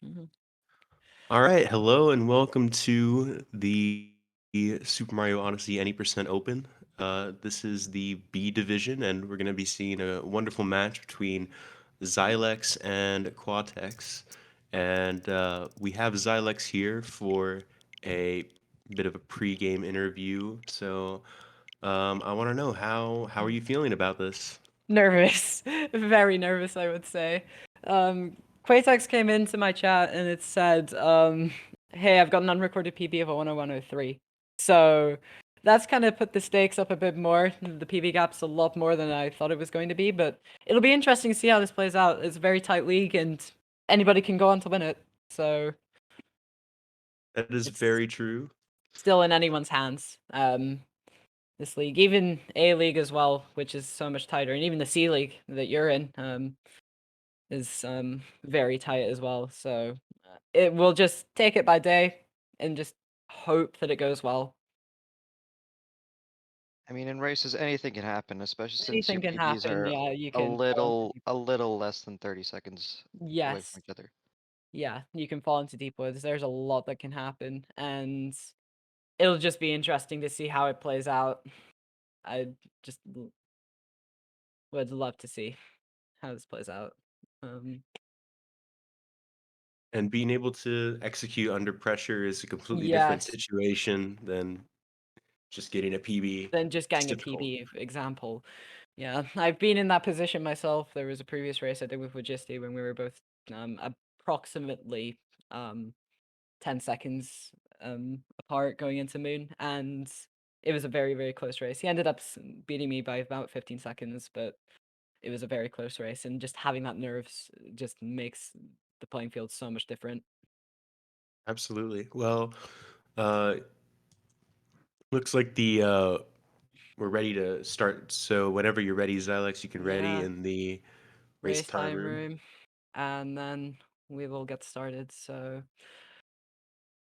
Mhm. All right, hello and welcome to the Super Mario Odyssey Any% Open. This is the B division, and we're going to be seeing a wonderful match between Xylex and Quatex. And we have Xylex here for a bit of a pre-game interview. So I want to know how are you feeling about this? Nervous, very nervous, I would say. Quatex came into my chat and it said, "Hey, I've got an unrecorded PB of a 10103." So that's kind of put the stakes up a bit more. The PB gap's a lot more than I thought it was going to be, but it'll be interesting to see how this plays out. It's a very tight league, and anybody can go on to win it. So That is it's very true. still in anyone's hands. This league, even A League as well, which is so much tighter, and even the C League that you're in, is very tight as well. So it will just take it by day and just hope that it goes well. I mean, in races, anything can happen, especially since your Anything can PBs happen. are Yeah, you a can fall into little a little less than 30 seconds away from yes, each other. yeah, you can fall into deep woods. There's a lot that can happen, and it'll just be interesting to see how it plays out. I just would love to see how this plays out. Um, And being able to execute under pressure is a completely different yes, situation than just getting a PB. than just It's getting a difficult. PB example. Yeah, I've been in that position myself. There was a previous race I did with Logisti when we were both approximately um 10 seconds apart going into Moon, and it was a very, very close race. He ended up beating me by about 15 seconds, but it was a very close race, and just having that nerves just makes the playing field so much different. Absolutely. Well, uh, looks like the we're ready to start. So whenever you're ready, Xylex, you can ready Yeah, in the race race time time room. room, and then we will get started. So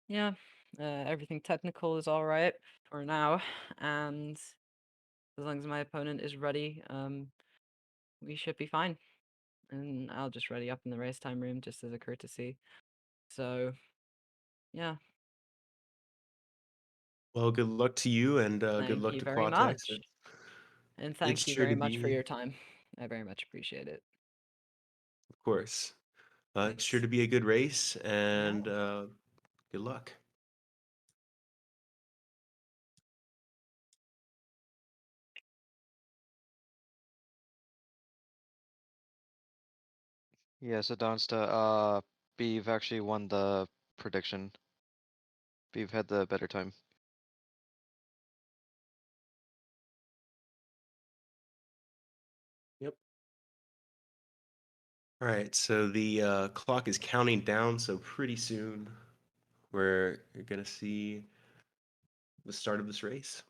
yeah, everything technical is all right for now, and as long as my opponent is ready, we should be fine. And I'll just ready up in the race time room just as a courtesy. So yeah, Well, good luck to you, and good thank luck you to very Quatex. much, and It's thank you sure very to much for be, your time. I very much appreciate it. of course, it's sure Thanks. to be a good race, Yeah. and good luck. Yeah, so Donsta, Beeve actually won the prediction. Beeve had the better time. Yep. All right. So the clock is counting down. So pretty soon, we're gonna see the start of this race.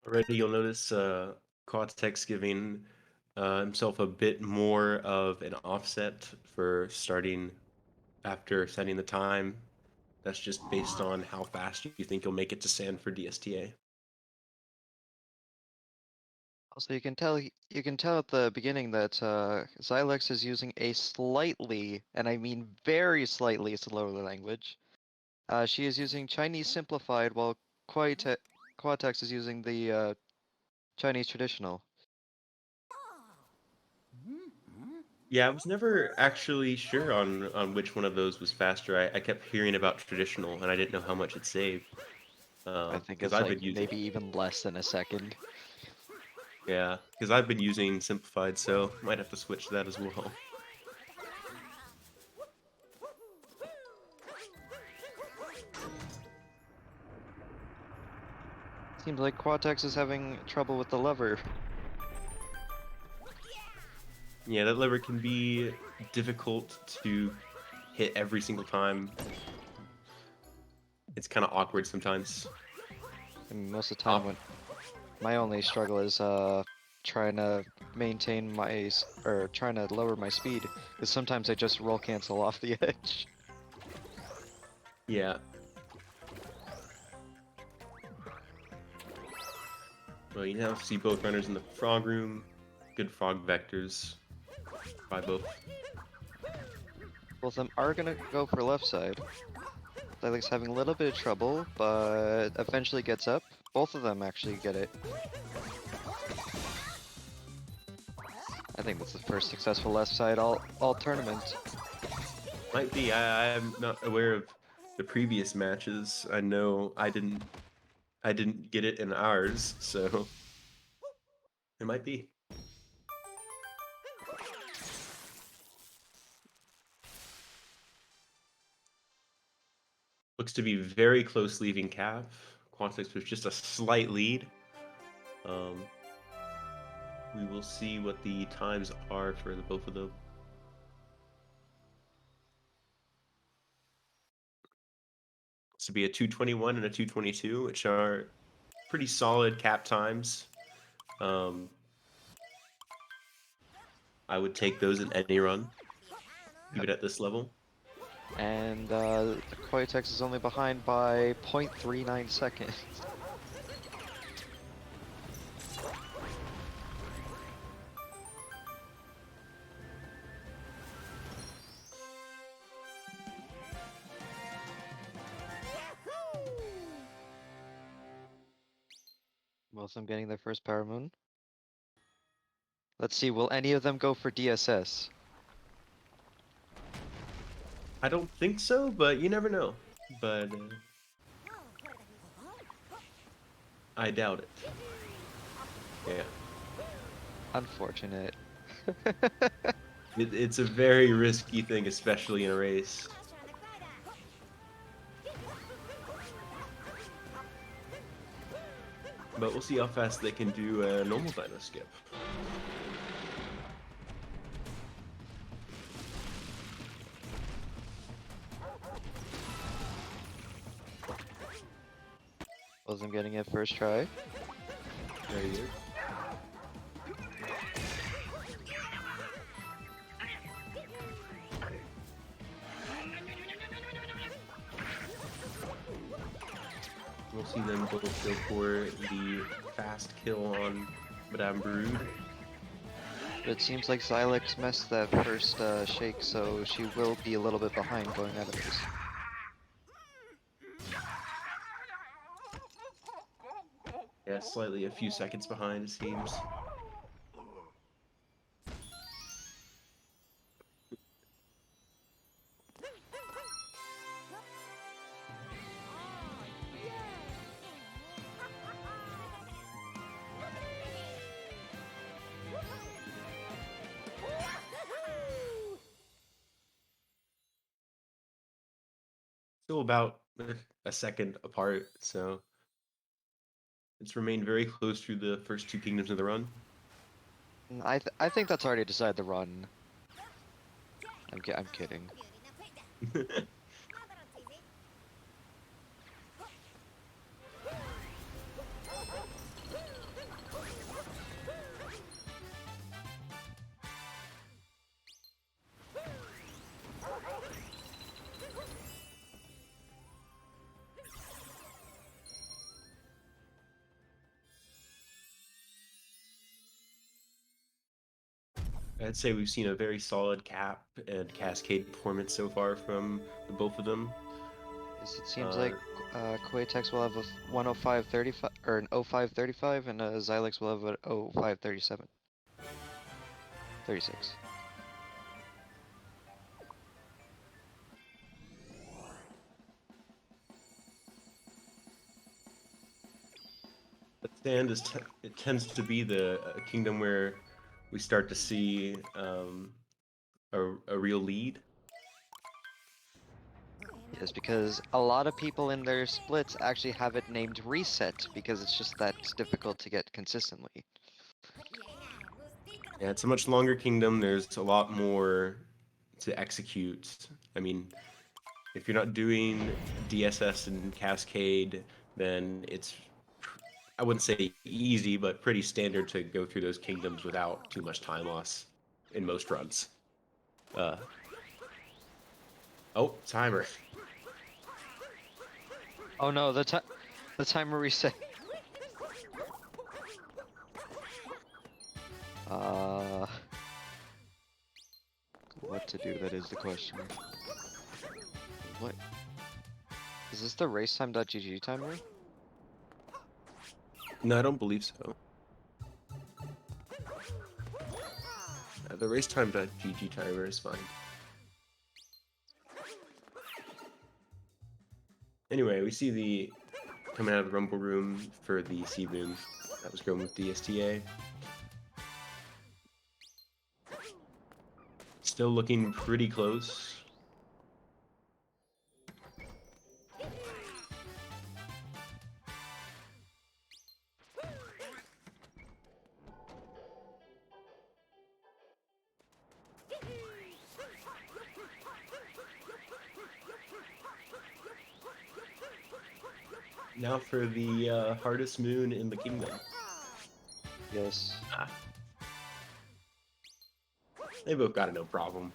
Already, you'll notice Quatex giving himself a bit more of an offset for starting after setting the time. That's just based on how fast you think you'll make it to sand for DSTA. Also, you can tell at the beginning that Xylex is using a slightly, and I mean very slightly, slower language. She is using Chinese simplified, while Quatex is using the Chinese traditional. Yeah, I was never actually sure on which one of those was faster. I kept hearing about traditional, and I didn't know how much it saved. I think Because it's I've like been using, maybe even less than a second. yeah, because I've been using simplified, so might have to switch to that as well. Seems like Quatex is having trouble with the lever. Yeah, that lever can be difficult to hit every single time. It's kind of awkward sometimes. I mean, most of the time Op when My only struggle is trying to maintain my or trying to lower my speed, because sometimes I just roll cancel off the edge. Yeah. Well, you now see both runners in the frog room. Good frog vectors by both. Both of them are gonna go for left side. Xylex having a little bit of trouble, but eventually gets up. Both of them actually get it. I think that's the first successful left side all tournament. Might be. I'm not aware of the previous matches. I know I didn't get it in ours, so it might be. Looks to be very close leaving calf. Quatex with just a slight lead. We will see what the times are for the both of them. This would be a 2:21 and a 2:22, which are pretty solid cap times. I would take those in any run, even at this level. And the Quatex is only behind by 0.39 seconds. Both of them getting their first Power Moon. Let's see, will any of them go for DSS? I don't think so, but you never know. But I doubt it. Yeah. Unfortunate. It's a very risky thing, especially in a race. But we'll see how fast they can do a normal dino skip. Both of them getting it first try. Very good. We'll see them both go for the fast kill on Madame Brood. But it seems like Xylex missed that first shake, so she will be a little bit behind going out of this. Yeah, slightly a few seconds behind, it seems. Still about a second apart, so it's remained very close through the first two kingdoms of the run. I think that's already decided the run. I'm kidding. I'd say we've seen a very solid cap and cascade performance so far from the both of them. It seems like Quatex will have a 105.35 or an 05.35, and Xylex will have an 05.37. 36. The stand is it tends to be the kingdom where we start to see a real lead. Yes, because a lot of people in their splits actually have it named reset because it's just that difficult to get consistently. Yeah, it's a much longer kingdom. There's a lot more to execute. I mean, if you're not doing DSS and Cascade, then it's I wouldn't say easy, but pretty standard to go through those kingdoms without too much time loss in most runs. Uh, oh, timer. Oh no, the timer reset. Uh, what to do? That is the question. What is this? The racetime.gg timer? No, I don't believe so. The racetime.gg timer is fine. Anyway, we see the coming out of the rumble room for the sea boom that was going with DSTA. Still looking pretty close. Now for the hardest moon in the kingdom. Yes. Ah, they both got it, no problem.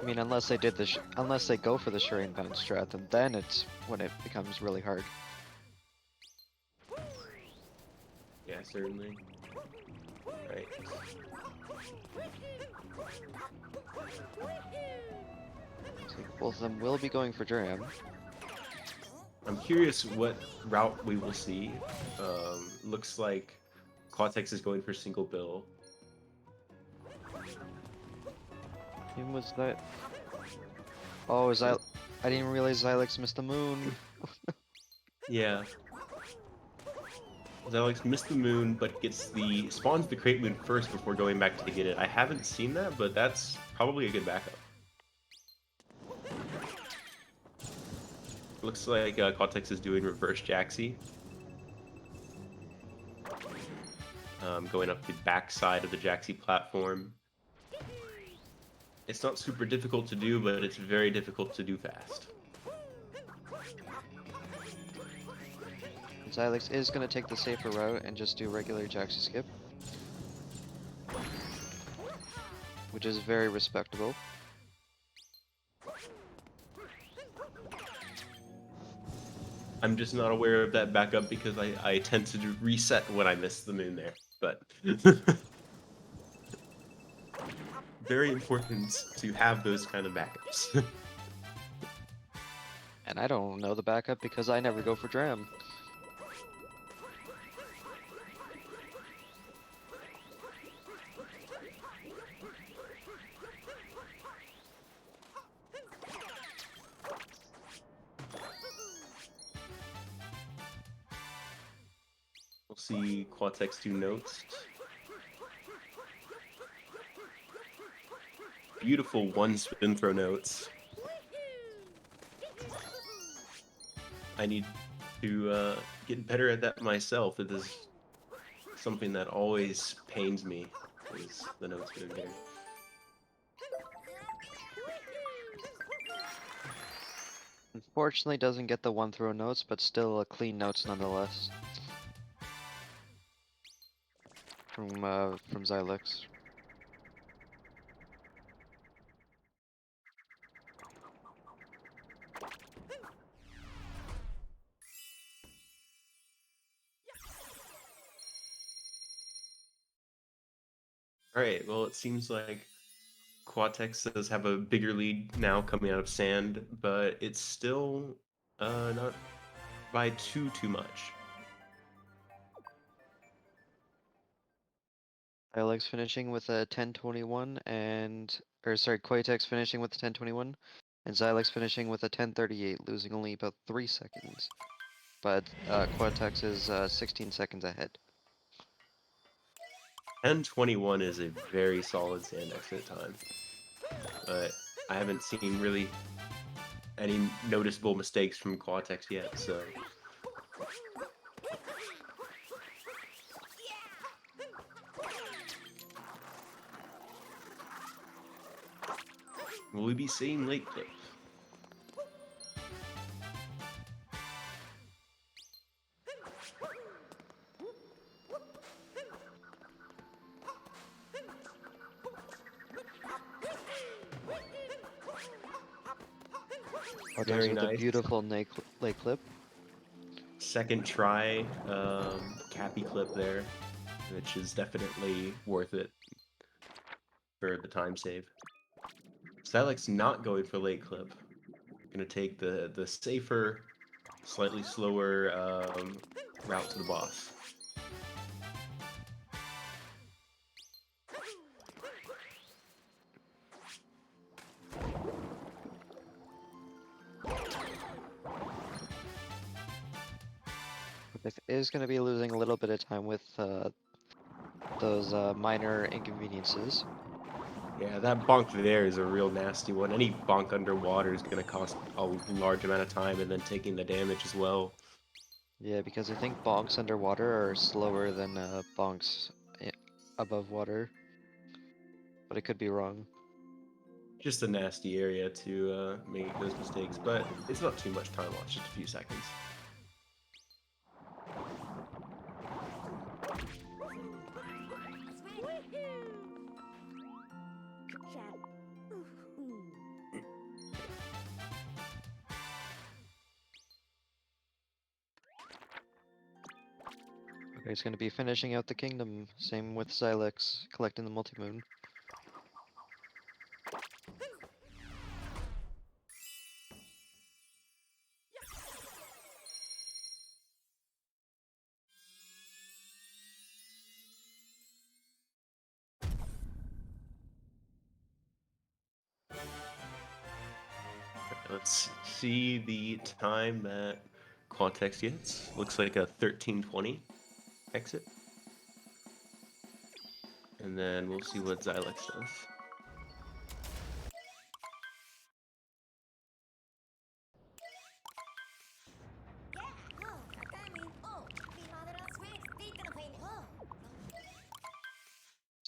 I mean, unless they did unless they go for the Shurian Bound strat, and then it's when it becomes really hard. Yeah, certainly. Right. So both of them will be going for Dram. I'm curious what route we will see. Looks like Quatex is going for single bill. When was that? Oh, I didn't realize Xylex missed the moon. Yeah. Xylex missed the moon, but spawns the crate moon first before going back to get it. I haven't seen that, but that's probably a good backup. Looks like Quatex is doing reverse Jaxi. Going up the back side of the Jaxi platform. It's not super difficult to do, but it's very difficult to do fast. Xylex is going to take the safer route and just do regular Jaxi skip. Which is very respectable. I'm just not aware of that backup because I tend to reset when I miss the moon there. But very important to have those kind of backups. And I don't know the backup because I never go for Dram. We'll see Quatex do notes. Beautiful one spin throw notes. I need to get better at that myself. It is something that always pains me, is the notes spin here. Unfortunately doesn't get the one throw notes, but still a clean notes nonetheless. From Xylex. Alright, well it seems like Quatex does have a bigger lead now coming out of sand, but it's still not by too much. Xylex finishing with a 10:21 Quatex finishing with a 10:21, and Xylex finishing with a 10:38, losing only about 3 seconds. But Quatex is 16 seconds ahead. 10:21 is a very solid sand exit time, but I haven't seen really any noticeable mistakes from Quatex yet, so. Will we be seeing late clip? Quatex Very with a nice. beautiful lay clip. Second try, Cappy clip there, which is definitely worth it for the time save. Xylex not going for late clip. Gonna take the safer, slightly slower route to the boss. Quatex is going to be losing a little bit of time with those minor inconveniences. Yeah, that bonk there is a real nasty one. Any bonk underwater is gonna cost a large amount of time and then taking the damage as well. Yeah, because I think bonks underwater are slower than bonks above water. But I could be wrong. Just a nasty area to make those mistakes, but it's not too much time lost, just a few seconds. Okay, he's going to be finishing out the kingdom. Same with Xylex, collecting the multi-moon. Let's see the time that Quatex gets. Looks like a 13:20 exit. And then we'll see what Xylex does.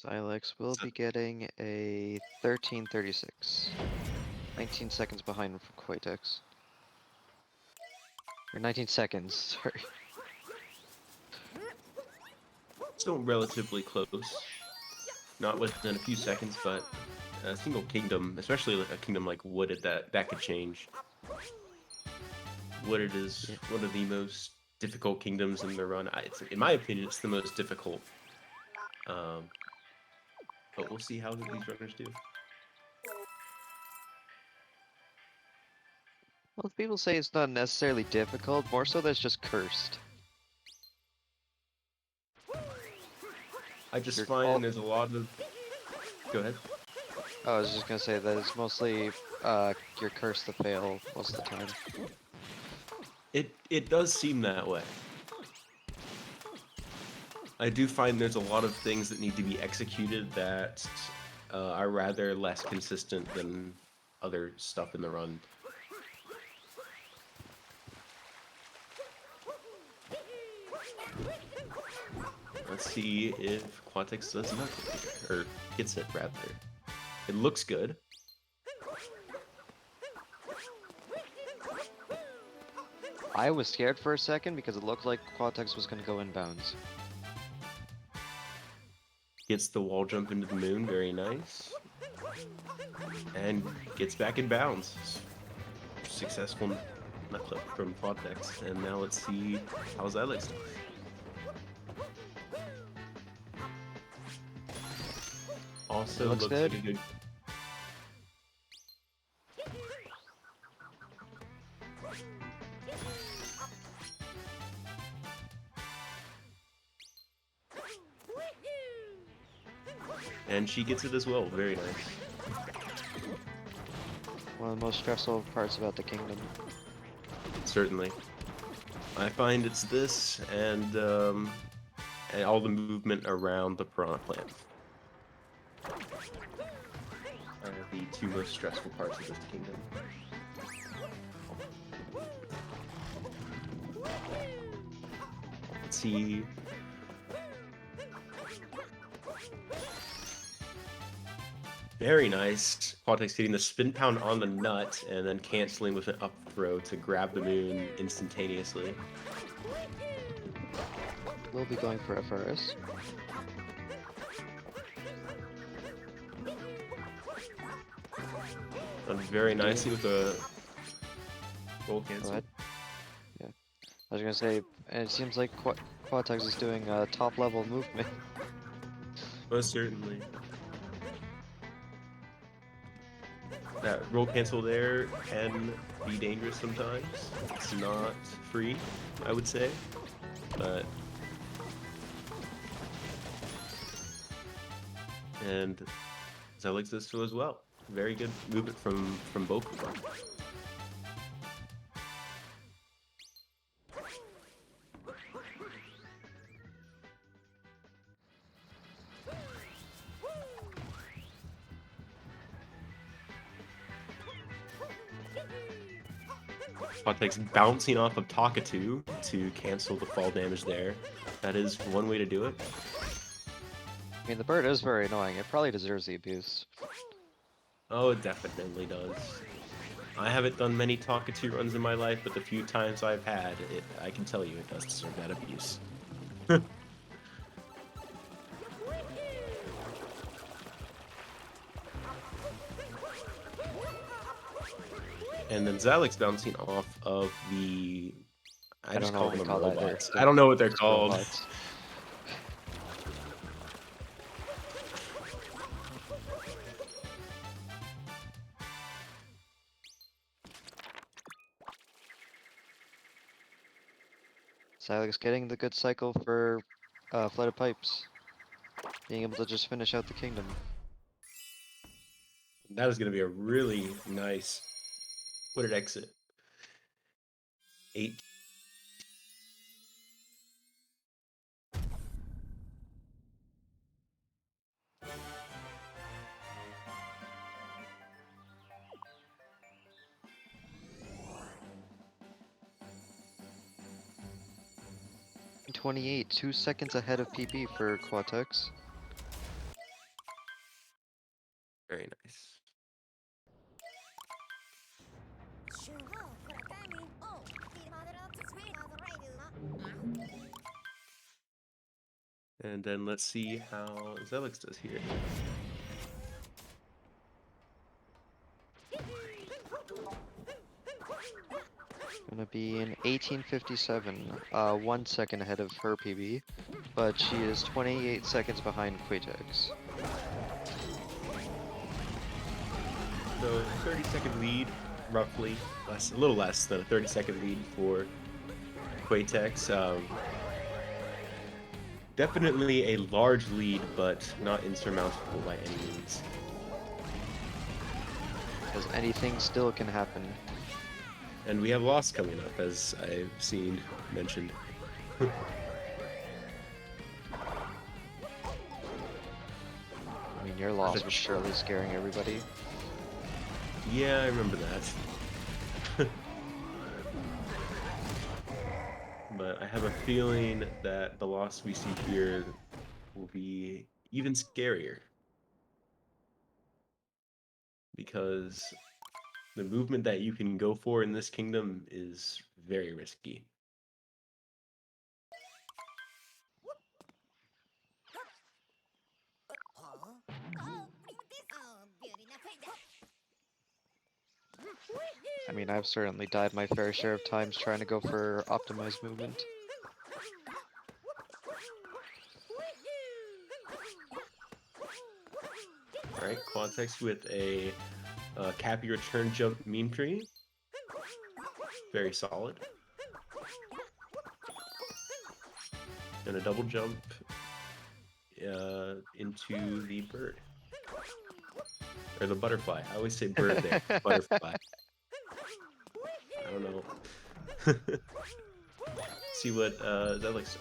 Xylex will be getting a 13:36. 19 seconds behind from Quatex. Or 19 seconds, sorry. Still relatively close. Not within a few seconds, but a single kingdom, especially a kingdom like Wooded, that could change. Wooded is one of the most difficult kingdoms in the run. In my opinion, it's the most difficult. But we'll see how these runners do. Well, people say it's not necessarily difficult, more so that it's just cursed. I just You're find all- there's a lot of... Go ahead. I was just gonna say that it's mostly you're cursed to fail most of the time. It does seem that way. I do find there's a lot of things that need to be executed that are rather less consistent than other stuff in the run. Let's see if Quatex does nothing here, or gets it rather. It looks good. I was scared for a second because it looked like Quatex was gonna go inbounds. Gets the wall jump into the moon, very nice. And gets back in bounds. Successful nut clip from Quatex. And now let's see how Xylex does. Also Looks looks good. like a good... And she gets it as well, very nice. One of the most stressful parts about the kingdom. Certainly. I find it's this and all the movement around the piranha plant are the two most stressful parts of this kingdom. Let's see. Very nice. Quatex getting the spin pound on the nut and then canceling with an up throw to grab the moon instantaneously. We'll be going for FRS. Done very nicely with a Roll Go cancel. ahead. Yeah. I was gonna say, and it seems like Quatex is doing top level movement. Most certainly. That roll cancel there can be dangerous sometimes. It's not free, I would say, but and Xylex does so as well. Very good movement from both of them. Quatex bouncing off of Takatu to cancel the fall damage there. That is one way to do it. I mean, the bird is very annoying. It probably deserves the abuse. Oh, it definitely does. I haven't done many Takatu runs in my life, but the few times I've had it, I can tell you it does deserve that abuse. And then Xylex bouncing off of the... I I just don't know call what we them call that. robots. I don't know what they're Just called. robots. Xylex getting the good cycle for flooded pipes. Being able to just finish out the kingdom. That is going to be a really nice... What did exit? 8. In 28, 2 seconds ahead of PP for Quatex. Very nice. And then let's see how Xylex does here. Gonna be in 1857, 1 second ahead of her PB, but she is 28 seconds behind Quatex. So 30-second lead, roughly. A little less than a 30-second lead for Quatex. Definitely a large lead, but not insurmountable by any means. Because anything still can happen. And we have loss coming up, as I've seen mentioned. I mean, your loss was surely scaring everybody. Yeah, I remember that. But I have a feeling that the loss we see here will be even scarier. Because the movement that you can go for in this kingdom is very risky. I mean, I've certainly died my fair share of times trying to go for optimized movement. Alright, Quatex with a Cappy return jump meme tree. Very solid. And a double jump into the bird. Or the butterfly. I always say bird there. Butterfly. I don't know. See what Xylex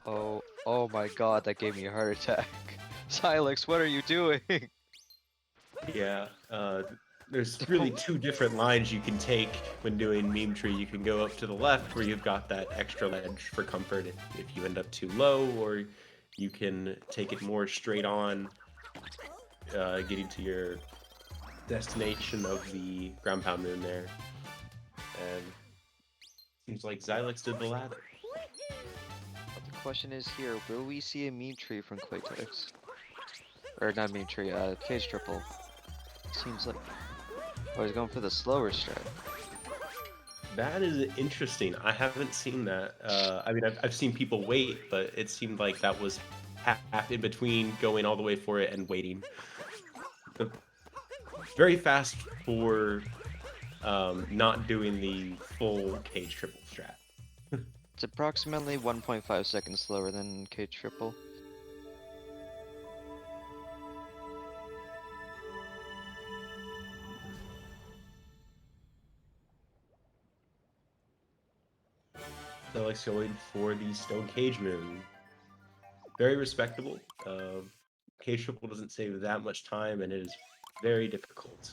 does. Oh my god, that gave me a heart attack. Xylex, what are you doing? Yeah, there's really two different lines you can take when doing meme tree. You can go up to the left where you've got that extra ledge for comfort if you end up too low, or you can take it more straight on, getting to your destination of the ground pound moon there. And seems like Xylex did the latter. But the question is here, will we see a meme tree from Quatex? Or not meme tree, cage triple. Seems like... Oh, he's going for the slower strat. That is interesting. I haven't seen that. I mean, I've seen people wait, but it seemed like that was half in between going all the way for it and waiting. The- Very fast for not doing the full cage triple strat. It's approximately 1.5 seconds slower than cage triple. Xylex going for the Stone Cage Moon. Very respectable. Cage triple doesn't save that much time, and it is very difficult.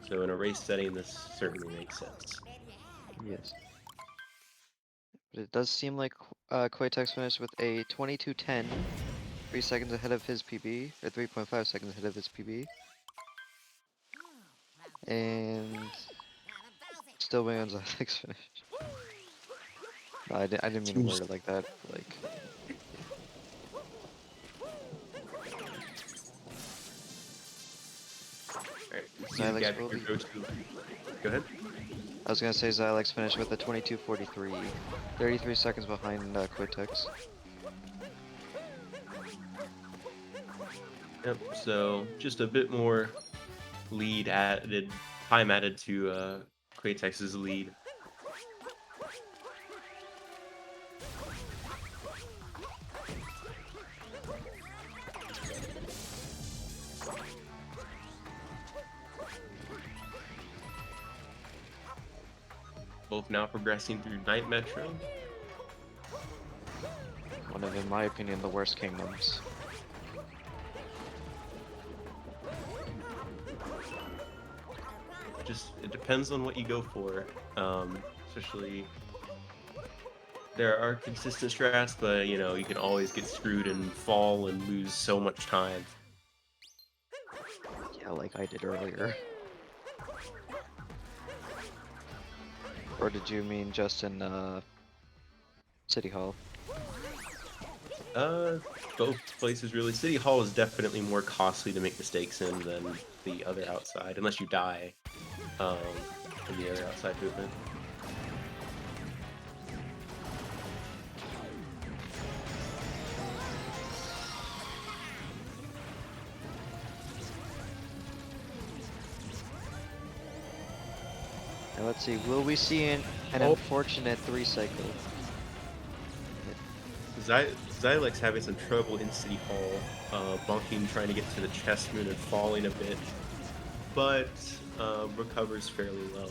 So in a race setting, this certainly makes sense. Yes. But it does seem like Quatex finished with a 22:10, 3 seconds ahead of his PB, or 3.5 seconds ahead of his PB. And still waiting on Xylex finish. No, I didn't mean to Seems word it like that. Like, Alright, let's see the Xylex gap will here be. go to. Go ahead. I was gonna say Xylex finished with a 22:43, 33 seconds behind Quatex. Yep. So just a bit more lead added, time added to Quatex's lead. Both now progressing through Night Metro. One of, in my opinion, the worst kingdoms. Just it depends on what you go for. Especially there are consistent strats, but you know you can always get screwed and fall and lose so much time. Yeah, like I did earlier. Or did you mean just in City Hall? Uh, both places really. City Hall is definitely more costly to make mistakes in than the other outside, unless you die um, in the other outside movement. Now let's see, will we see an Oh. unfortunate 3-cycle? Xylex having some trouble in City Hall, bunking, trying to get to the chest moon and falling a bit, but recovers fairly well.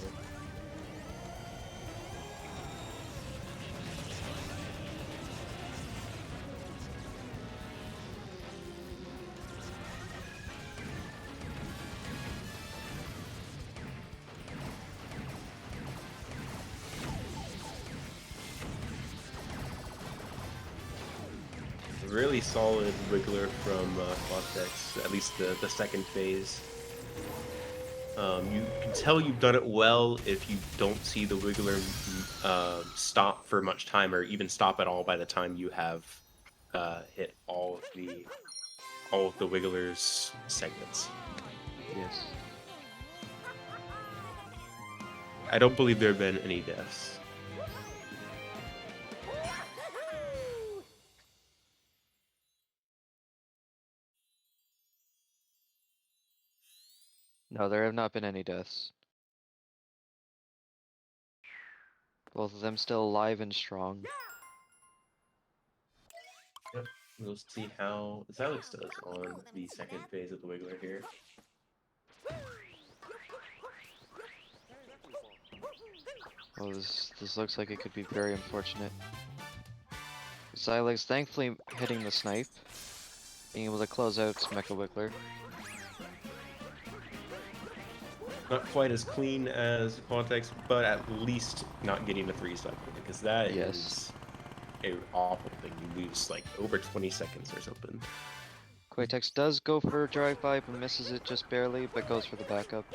Really solid wiggler from Quatex, at least the second phase. You can tell you've done it well if you don't see the wiggler stop for much time, or even stop at all by the time you have hit all of the wiggler's segments. Yes. I don't believe there have been any deaths. No, there have not been any deaths. Both of them still alive and strong. Yep. We'll see how Xylex does on the second phase of the wiggler here. Oh, this looks like it could be very unfortunate. Xylex thankfully hitting the snipe, being able to close out Mecha Wiggler. Not quite as clean as Quatex, but at least not getting a 3-cycle, because that Yes. is a awful thing. You lose like over 20 seconds or something. Quatex does go for a drive-by, but misses it just barely, but goes for the backup.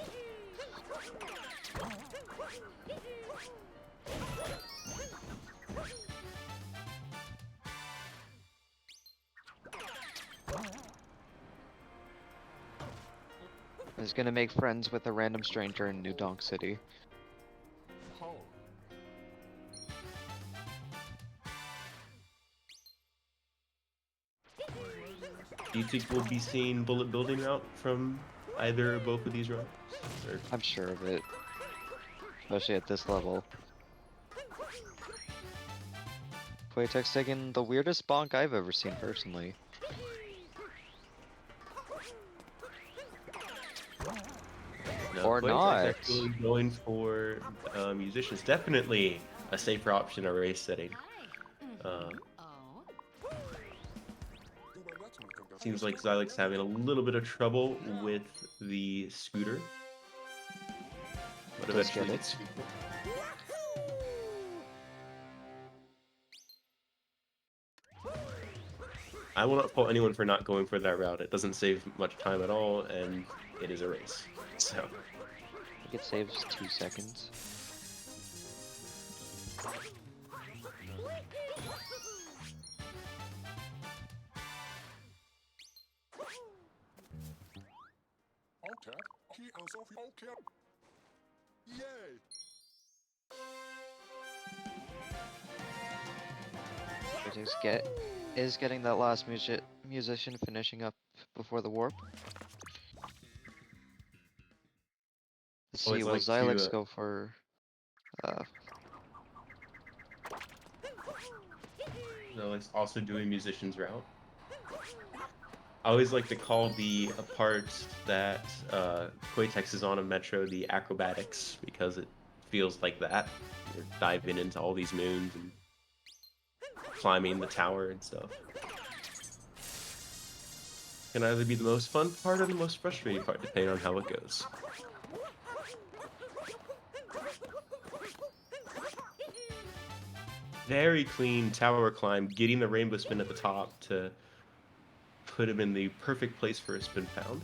Is gonna make friends with a random stranger in New Donk City. Do you think we'll be seeing bullet building route from either or both of these routes? Or... I'm sure of it. Especially at this level. Quatex taking the weirdest bonk I've ever seen personally. No, Or Quatex not. actually going for musicians. Definitely a safer option in a race setting. Seems like Xylex having a little bit of trouble with the scooter. But Does get eventually it. I will not fault anyone for not going for that route. It doesn't save much time at all, and it is a race. So, I think it saves 2 seconds. Quatex is getting that last musician finishing up before the warp. Let's see, always will like Xylex to. go for Xylex also doing musicians route. I always like to call the part that Quatex is on a Metro the acrobatics because it feels like that. You're diving into all these moons and climbing the tower and stuff. Can either be the most fun part or the most frustrating part, depending on how it goes. Very clean tower climb, getting the rainbow spin at the top to put him in the perfect place for a spin pound.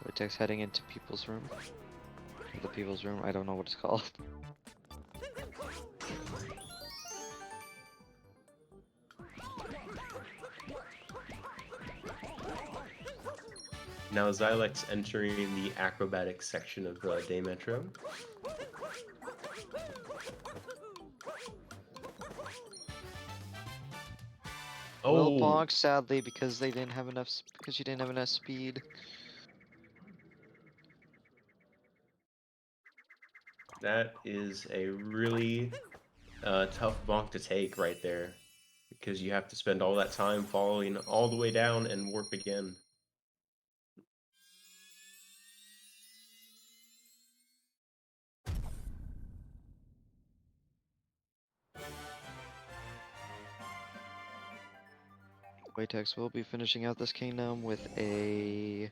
Quatex heading into people's room? The people's room, I don't know what it's called. Now Xylex entering the acrobatic section of Day Metro. Will bonk sadly because they didn't have enough because she didn't have enough speed. That is a really tough bonk to take right there, because you have to spend all that time following all the way down and warp again. Quatex will be finishing out this kingdom with a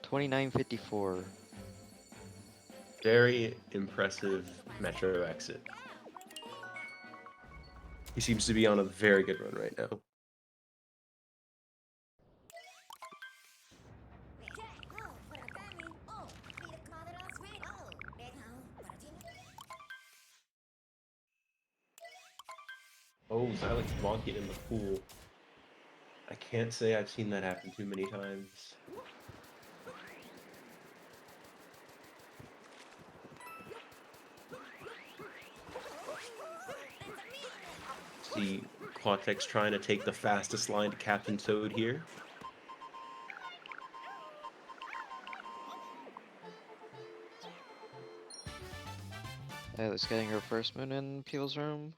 2954. Very impressive Metro exit. He seems to be on a very good run right now. Oh, Xylex bonking in the pool. I can't say I've seen that happen too many times. See Quatex trying to take the fastest line to Captain Toad here. It's getting her first moon in people's room.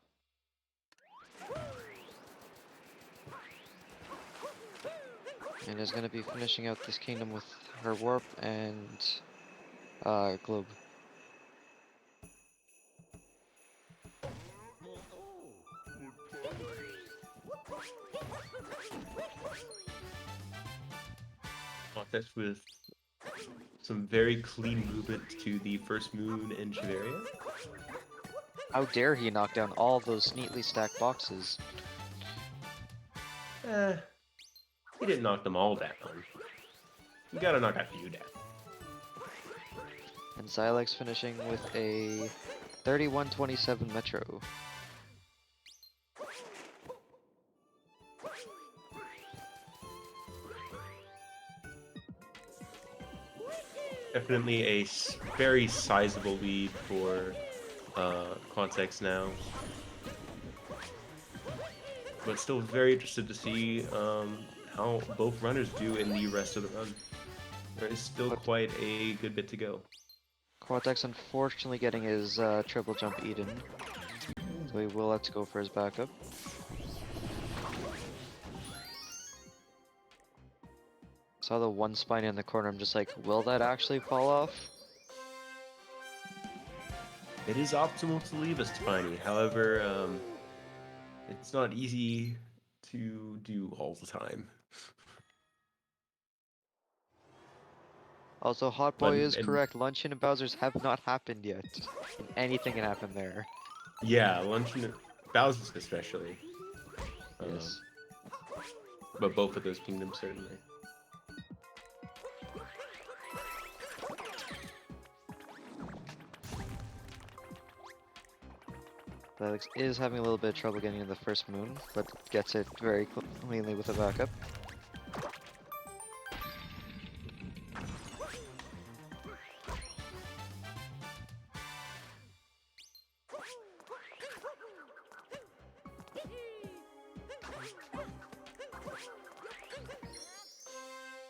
And is gonna be finishing out this kingdom with her warp and globe. Quatex with some very clean movement to the first moon in Chiveria. How dare he knock down all those neatly stacked boxes? He didn't knock them all down. You gotta knock a few down. And Xylex finishing with a 31-27 Metro. Definitely a very sizable lead for Quatex now. But still very interested to see how both runners do in the rest of the run. There is still quite a good bit to go. Quatex unfortunately getting his triple jump eaten, so he will have to go for his backup. Saw the one spine in the corner, I'm just like, will that actually fall off? It is optimal to leave a spiny, however, it's not easy to do all the time. Also, Hot But Boy is and correct, Luncheon and Bowser's have not happened yet. And anything can happen there. yeah, Luncheon, Bowser's especially. Yes. But both of those kingdoms certainly. Xylex is having a little bit of trouble getting in the first moon, but gets it very cleanly with a backup.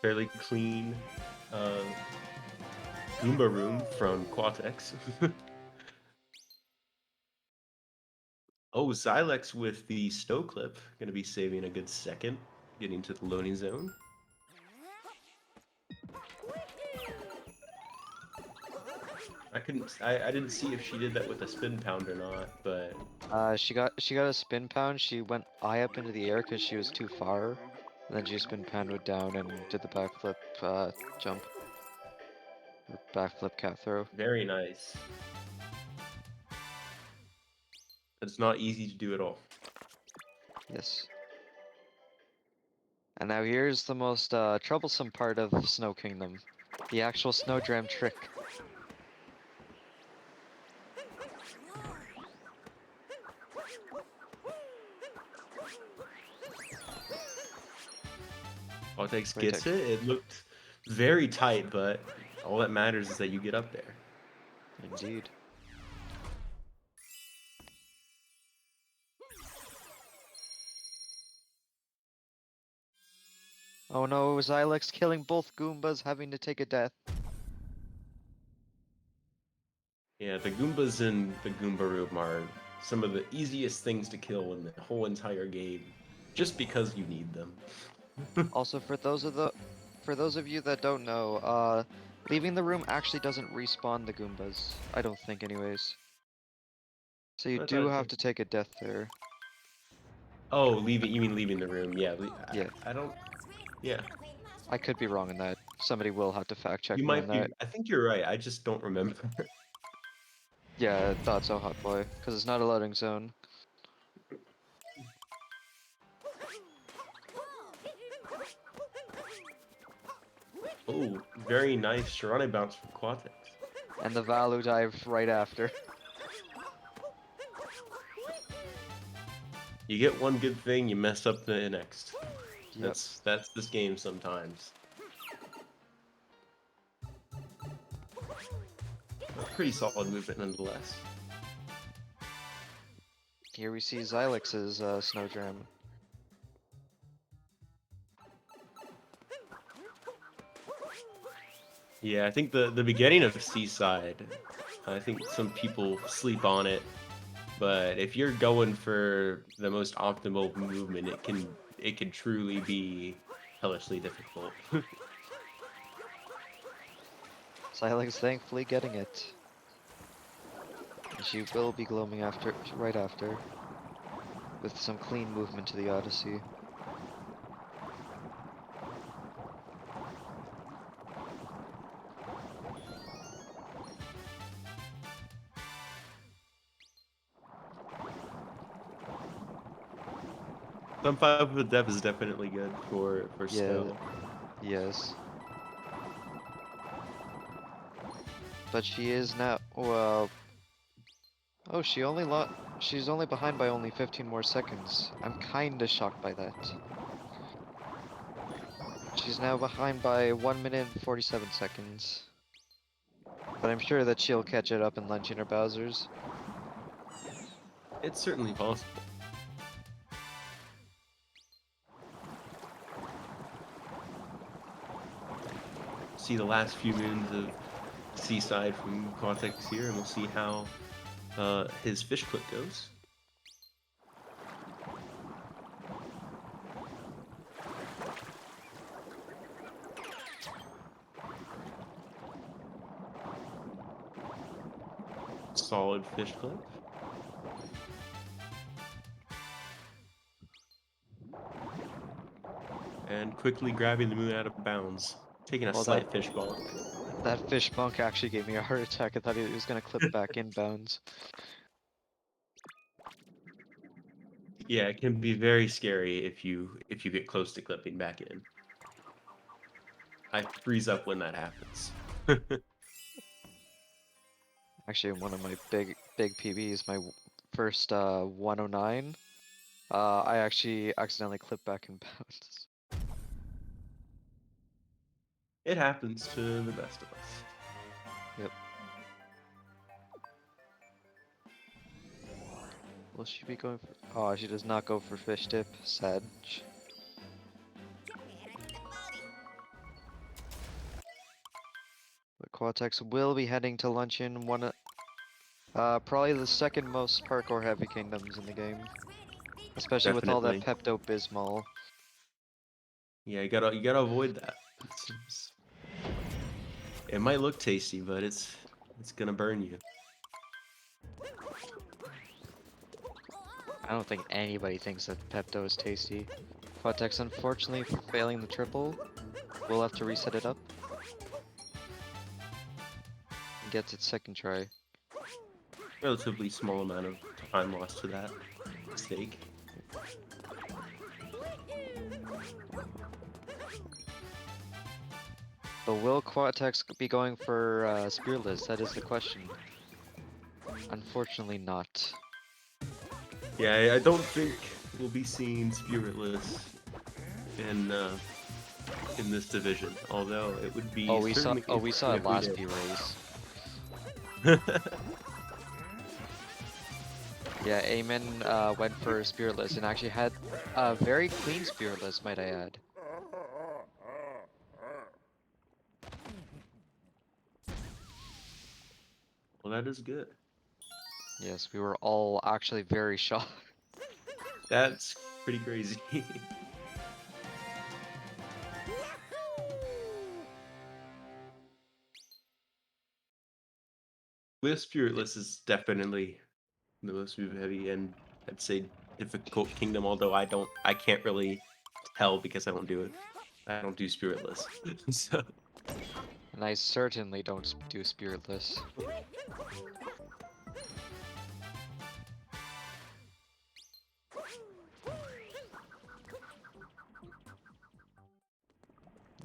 Fairly clean Goomba room from Quatex. Oh, Xylex with the Stow Clip. Gonna be saving a good second, getting to the loading zone. I didn't see if she did that with a spin pound or not, but She got a spin pound. She went eye up into the air because she was too far. And then she spin pounded down and did the backflip jump. Or backflip cat throw. very nice. It's not easy to do at all. Yes. And now here's the most troublesome part of Snow Kingdom. The actual Snowdram trick. Quatex Quatex. gets it. It looked very tight, but all that matters is that you get up there. Indeed. Oh no, Xylex killing both Goombas, having to take a death. Yeah, the Goombas in the Goomba room are some of the easiest things to kill in the whole entire game, just because you need them. Also, for those of you that don't know, leaving the room actually doesn't respawn the Goombas. I don't think, anyways. So you I do thought have to take a death there. Oh, leaving? You mean leaving the room? Yeah. Yeah, I don't. Yeah. I could be wrong on that. Somebody will have to fact check You me on might be. that. I think you're right. I just don't remember. Yeah, I thought so, Hot Boy, because it's not a loading zone. Oh, very nice Sharane bounce from Quatex. And the Valu dive right after. You get one good thing, you mess up the next. Yep. That's this game sometimes. A pretty solid movement nonetheless. Here we see Xylex's Snowdram. Yeah, I think the beginning of Seaside, I think some people sleep on it, but if you're going for the most optimal movement, it can truly be hellishly difficult. Xylex thankfully getting it. And she will be gloaming right after. With some clean movement to the Odyssey. Some 5 with dev is definitely good for Yeah, Stowe. yes. but she is now. Well, oh, she's only behind by only 15 more seconds. I'm kinda shocked by that. She's now behind by 1 minute and 47 seconds. But I'm sure that she'll catch it up in Luncheon or Bowser's. It's certainly possible. See the last few moons of Seaside from Quatex here, and we'll see how his fish clip goes. Solid fish clip. And quickly grabbing the moon out of bounds. Taking a Well, slight fish bonk. that fish bunk actually gave me a heart attack. I thought he was gonna clip back inbounds. Yeah, it can be very scary if you get close to clipping back in. I freeze up when that happens. Actually, one of my big PBs, my first 109. I actually accidentally clipped back inbounds. It happens to the best of us. Yep. Will she be going for? Oh, she does not go for fish dip. Sad. But Quatex will be heading to luncheon. Probably the second most parkour heavy kingdoms in the game, especially with all that Definitely. Pepto-Bismol. Yeah, you gotta avoid that. It might look tasty, but it's gonna burn you. I don't think anybody thinks that Pepto is tasty. Quatex, unfortunately, for failing the triple, will have to reset it up. And gets its second try. Relatively small amount of time lost to that mistake. But will Quatex be going for Spearless? That is the question. Unfortunately not. Yeah, I don't think we'll be seeing Spiritless in this division. Although it would be We saw certainly it if last we P race. did. Yeah, Amen went for Spiritless and actually had a very clean Spiritless, might I add. Well, that is good. Yes, we were all actually very shocked. That's pretty crazy. With Spiritless is definitely the most move heavy and I'd say difficult kingdom, although I can't really tell because I don't do it. I don't do Spiritless. So And I certainly don't do Spiritless.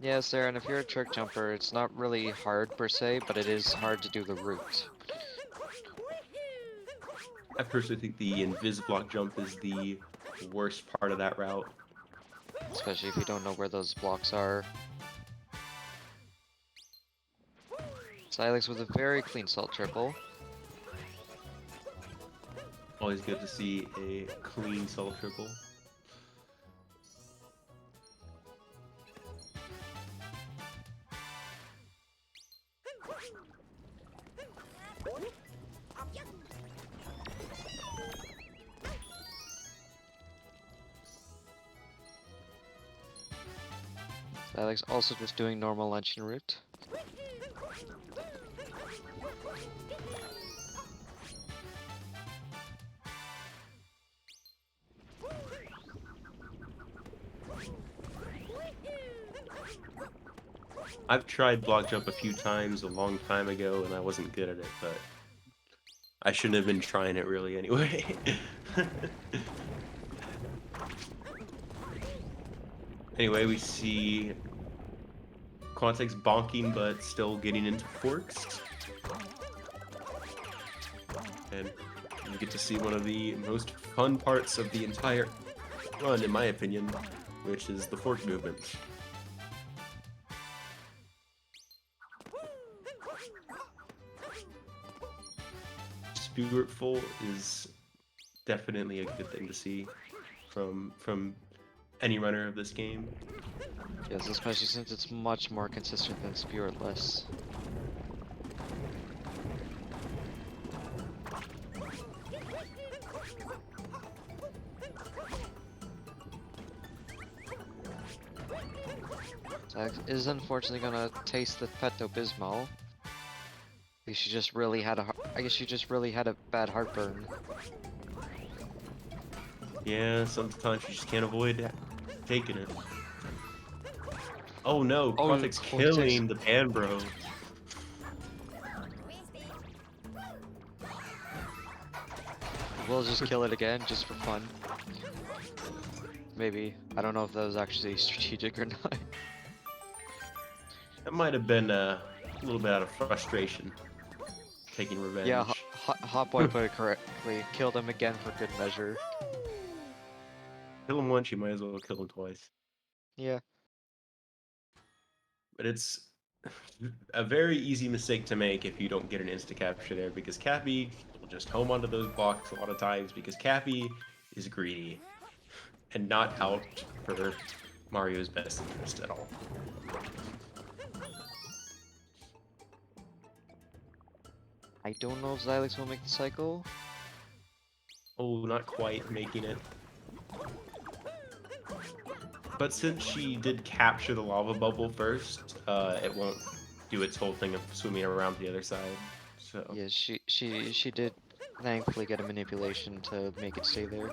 Yes, Aaron, if you're a trick jumper, it's not really hard per se, but it is hard to do the route. I personally think the Invisiblock jump is the worst part of that route. Especially if you don't know where those blocks are. Xylex with a very clean salt triple. Always good to see a clean salt triple. Xylex also just doing normal luncheon route. I've tried block jump a few times a long time ago and I wasn't good at it, but I shouldn't have been trying it really anyway. Anyway, we see Quatex bonking but still getting into forks. And you get to see one of the most fun parts of the entire run, in my opinion, which is the fork movement. Spirit full is definitely a good thing to see from any runner of this game. Yes, especially since it's much more consistent than Spiritless. Zach is unfortunately gonna taste the Pepto-Bismol. She just really had I guess she just really had a bad heartburn. Yeah, sometimes you just can't avoid taking it. Oh no, Oh, Quatex Quatex. killing the Panbro. We'll just kill it again, just for fun. Maybe. I don't know if that was actually strategic or not. That might have been a little bit out of frustration, taking revenge. Yeah, Hot Boy put it correctly. Killed him again for good measure. Kill him once, you might as well kill him twice. Yeah. But it's a very easy mistake to make if you don't get an insta capture there, because Cappy will just home onto those blocks a lot of times because Cappy is greedy and not out for Mario's best interest at all. I don't know if Xylex will make the cycle. Oh, not quite making it. But since she did capture the lava bubble first, it won't do its whole thing of swimming around the other side. So Yeah, she did thankfully get a manipulation to make it stay there.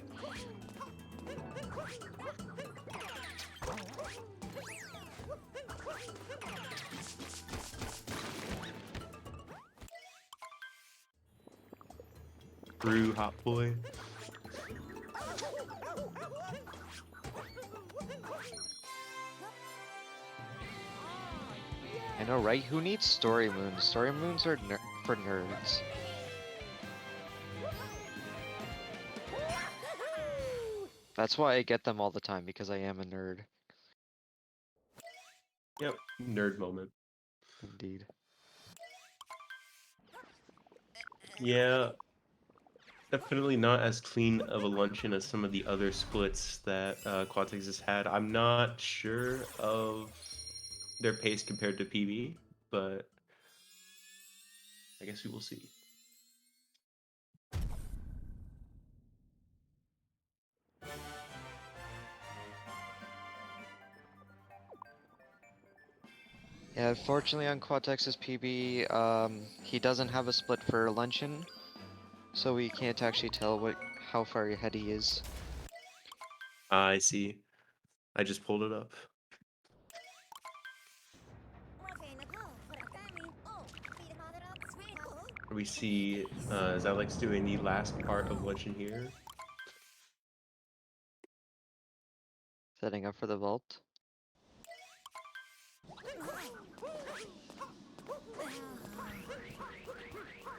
Brew Hot Boy. I know, right? Who needs story moons? Story moons are for nerds. That's why I get them all the time, because I am a nerd. Yep, nerd moment. Indeed. Yeah, definitely not as clean of a luncheon as some of the other splits that Quatex has had. I'm not sure of their pace compared to PB, but I guess we will see. Yeah, fortunately on Quatex's PB, he doesn't have a split for luncheon, so we can't actually tell how far ahead he is. I see. I just pulled it up. We see Xylex doing the last part of luncheon here. Setting up for the vault.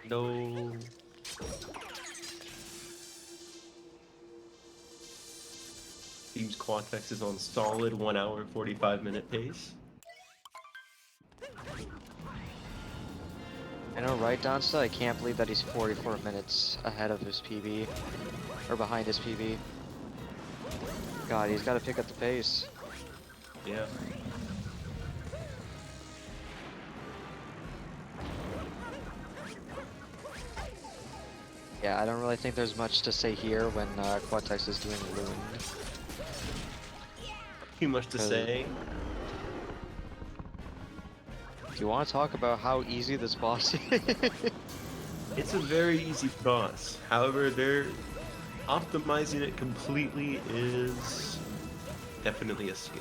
No. Seems Quatex is on solid 1 hour 45-minute pace. I know, right, Donsta? I can't believe that he's 44 minutes ahead of his PB. Or behind his PB. God, he's got to pick up the pace. Yeah. Yeah, I don't really think there's much to say here when Quatex is doing Ruined. Too much to say. Do you want to talk about how easy this boss is? It's a very easy boss. However, they're optimizing it completely is definitely a skill.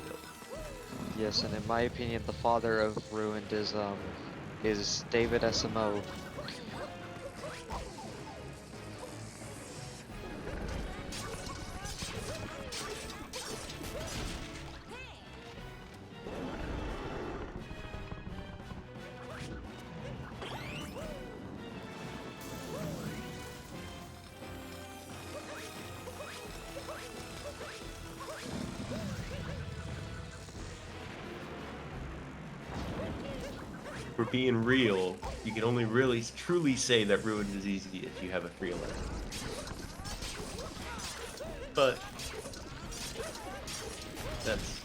Yes, and in my opinion, the father of Ruined is David SMO. we're being real, you can only really truly say that Ruined is easy if you have a 311. But that's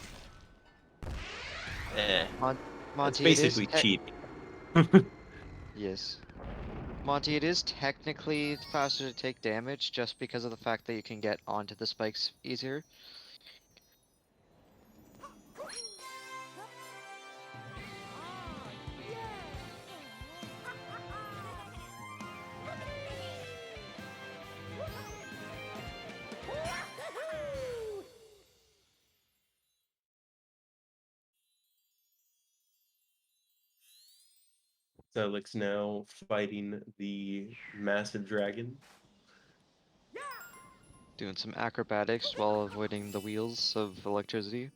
Mon that's Monty, it is basically cheating. yes. Monty, it is technically faster to take damage just because of the fact that you can get onto the spikes easier. Xylex now fighting the massive dragon. Doing some acrobatics while avoiding the wheels of electricity.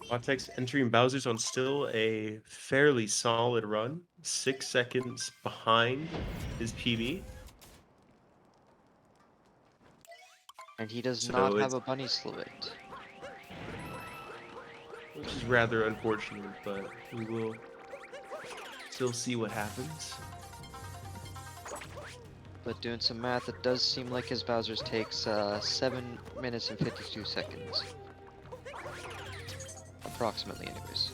Quatex entering Bowser's on still a fairly solid run, 6 seconds behind his PB. And he does not So have it's, a bunny slewit. which is rather unfortunate, but we will still see what happens. But doing some math, it does seem like his Bowser's takes 7 minutes and 52 seconds. Approximately, anyways.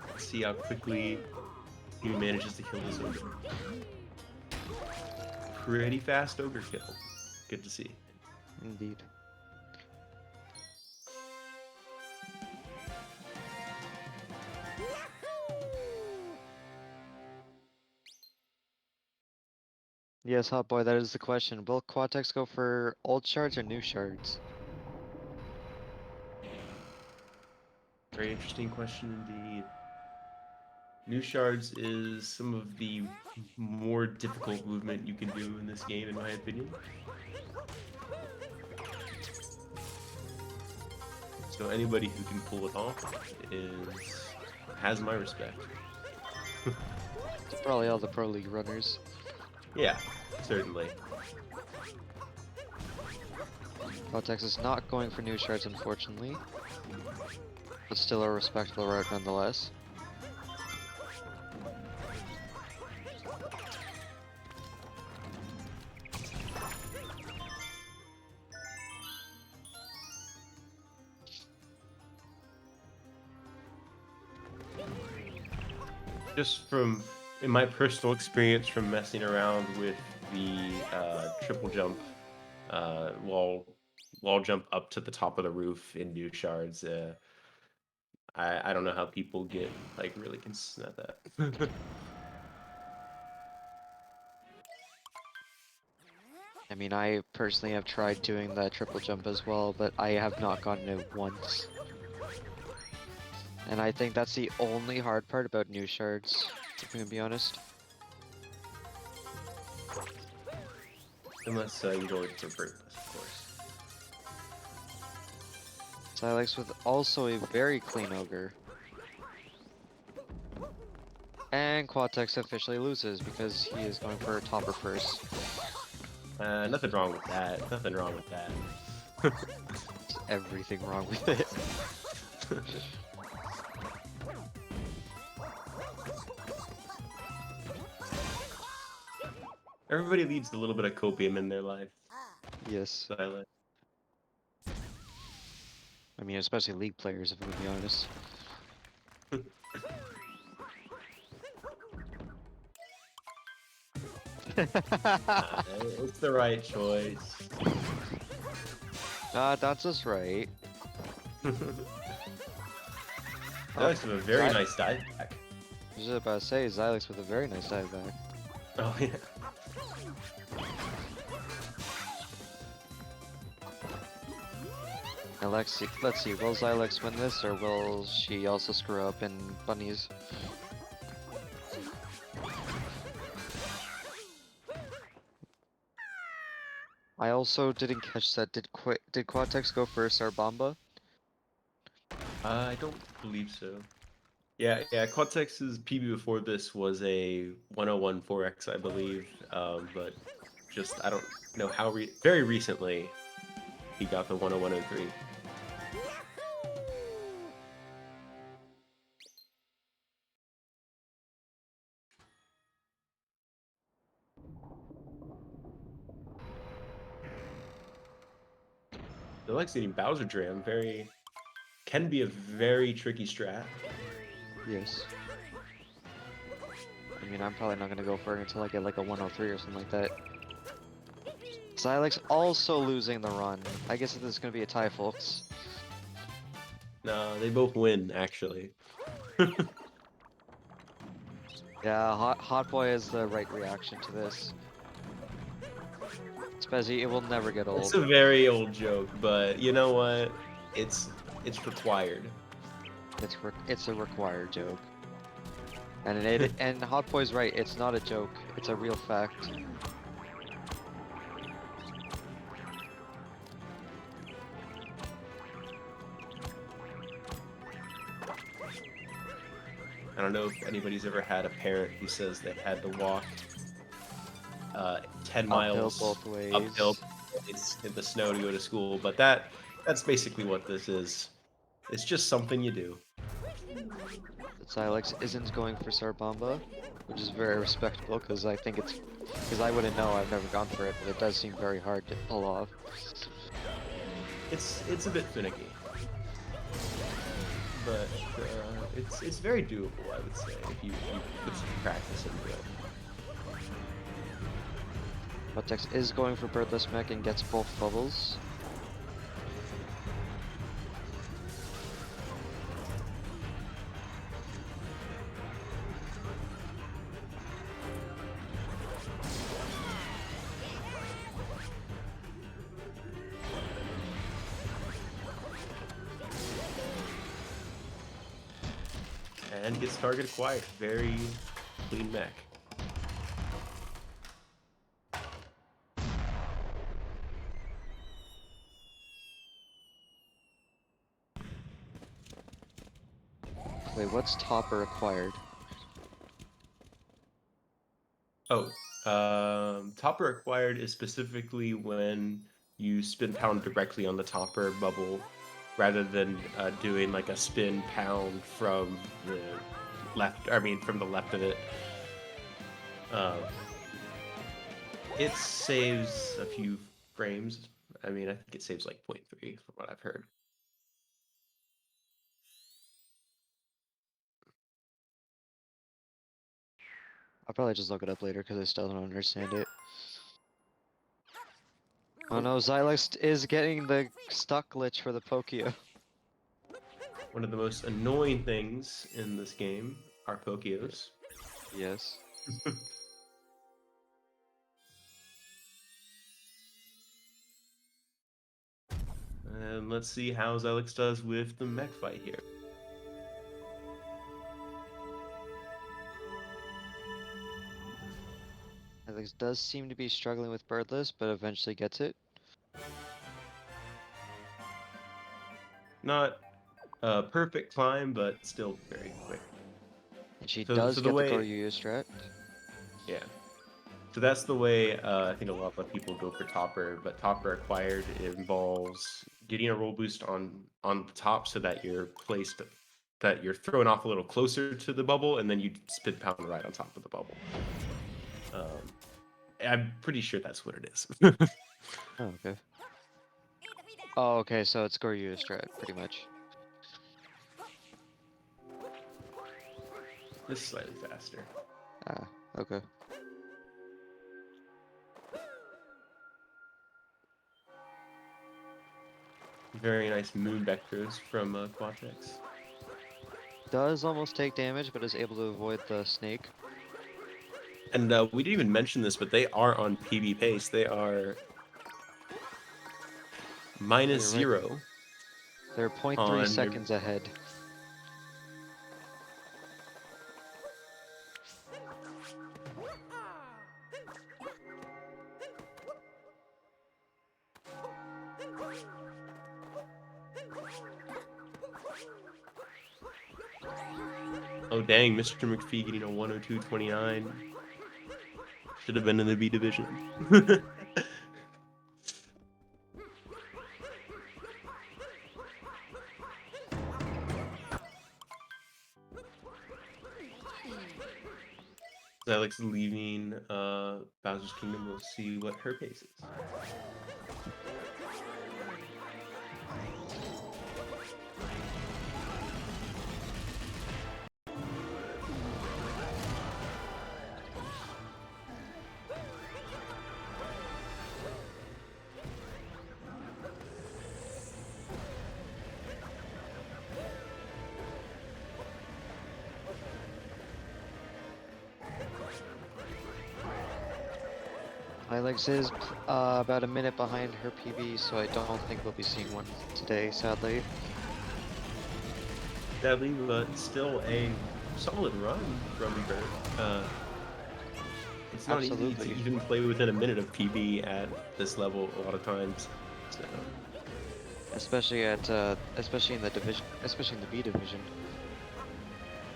Let's see how quickly he manages to kill this ogre. Pretty fast ogre kill. Good to see. Indeed. Yes, hot boy, that is the question. Will Quatex go for old shards or new shards? Very interesting question indeed. New shards is some of the more difficult movement you can do in this game, in my opinion. So anybody who can pull it off has my respect. It's probably all the Pro League runners. Yeah, certainly. Quatex is not going for new shards, unfortunately. But still a respectable route nonetheless. Just in my personal experience from messing around with the triple jump, wall jump up to the top of the roof in new shards, I don't know how people get like really consistent at that. I mean, I personally have tried doing that triple jump as well, but I have not gotten it once. And I think that's the only hard part about new shards, if I'm gonna be honest. Unless you go for purpose, of course. Xylex with also a very clean ogre. And Quatex officially loses because he is going for a topper first. Nothing wrong with that. Nothing wrong with that. There's everything wrong with it. Everybody needs a little bit of copium in their life. Yes. Silent. I mean, especially league players, if I'm gonna be honest. It's the right choice. That's just right. Alex with a very nice dive back. I was just about to say, Xylex with a very nice dive back. Oh yeah. Now let's see, will Xylex win this, or will she also screw up in bunnies? I also didn't catch that. Did Quatex go for Sarbamba? I don't believe so. Yeah, Quatex's PB before this was a 1014X, I believe. But just I don't know how very recently he got the 10103. The Lex eating Bowser Dram can be a very tricky strat. Yes. I mean, I'm probably not gonna go for it until I get like a 103 or something like that. Xylex also losing the run. I guess this is gonna be a tie, folks. No, they both win actually. Yeah, Hot Boy is the right reaction to this. Especially, it will never get It's old. a very old joke, but you know what? It's required. It's a required joke. And Hot Boy's right. It's not a joke. It's a real fact. I don't know if anybody's ever had a parent who says they had to walk 10 Uphill miles both ways. uphill in the snow to go to school, but that's basically what this is. It's just something you do. That Xylex isn't going for Sarbamba, which is very respectable because I think it's because I wouldn't know. I've never gone for it, but it does seem very hard to pull off. It's a bit finicky, but it's very doable, I would say, if you put some practice into it. Quatex is going for Birdless Mech and gets both bubbles. And gets target acquired. Very clean mech. Wait, what's Topper acquired? Oh, topper acquired is specifically when you spin pound directly on the topper bubble rather than doing like a spin pound from the left, I mean from the left of it. Um, it saves a few frames. I mean, I think it saves like 0.3 from what I've heard. I'll probably just look it up later because I still don't understand it. Oh no, Xylex is getting the stuck glitch for the Pokio. One of the most annoying things in this game are Pokios. Yes. And let's see how Xylex does with the mech fight here. Xylex does seem to be struggling with Birdless, but eventually gets it. Not a perfect climb, but still very quick. And she So, does so the get the way, Goryu strat. yeah. So that's the way I think a lot of people go for topper, but topper acquired involves getting a roll boost on the top so that you're thrown off a little closer to the bubble, and then you spin pound right on top of the bubble. Um, I'm pretty sure that's what it is. Oh, okay. Oh, okay, so it's Goryu strat, pretty much. Just slightly faster. Ah, okay. Very nice moon vectors from Quatex. Does almost take damage, but is able to avoid the snake. And we didn't even mention this, but they are on PB pace. They are Oh, you're right. -0. They're 0.3 on seconds ahead. Oh dang, Mr. McPhee getting a 102.29. Should have been in the B division. Alex leaving Bowser's Kingdom. We'll see what her pace is. Xylex is about a minute behind her PB, so I don't think we'll be seeing one today, sadly. Sadly, but still a solid run from her. It's not easy Absolutely. to even play within a minute of PB at this level a lot of times. So, Especially in the division, especially in the B division.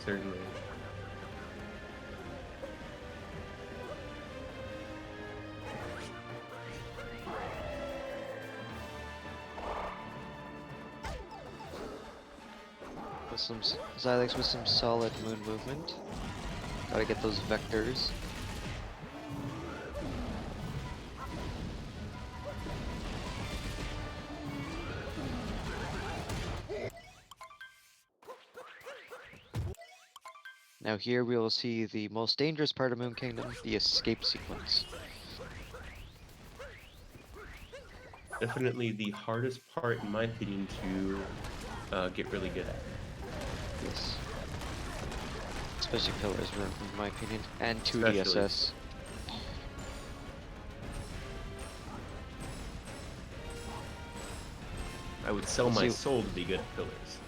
certainly. With some Xylex with some solid moon movement. Gotta get those vectors. Now here we will see the most dangerous part of Moon Kingdom, the escape sequence. Definitely the hardest part, in my opinion, to get really good at. Yes. Especially pillars, in my opinion, and 2 Especially. DSS. I would sell Let's my see. soul to be good at pillars.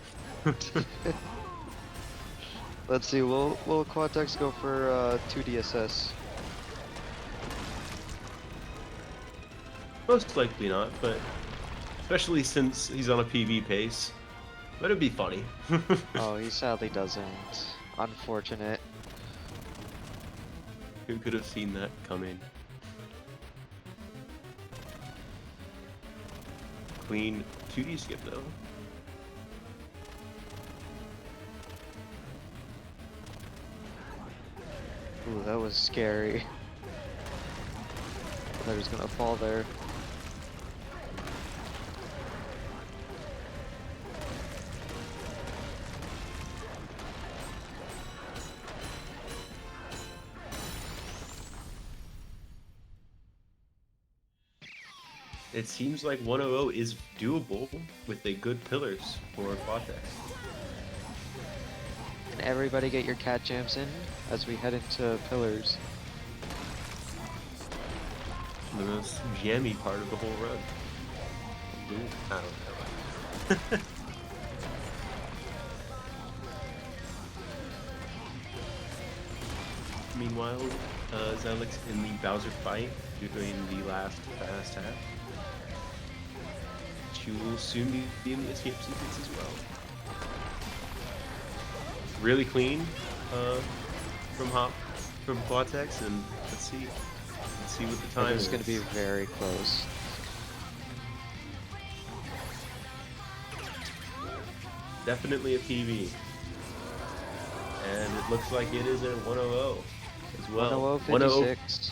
Let's see, will Quatex go for 2 DSS? Most likely not, but especially since he's on a PV pace. But it'd be funny. Oh, he sadly doesn't. Unfortunate. Who could have seen that coming? Clean 2D skip though. Ooh, that was scary. I thought he was gonna fall there. It seems like 100 is doable with a good pillars for Quatex. And everybody get your cat jams in as we head into pillars. The most jammy part of the whole run. I don't know. Meanwhile, Xylex in the Bowser fight, doing the last fast half. She will soon be in the escape sequence as well. Really clean from Quatex, and let's see what the time It's is. gonna be very close. Definitely a PV. And it looks like it is a 100 as well. 100.56.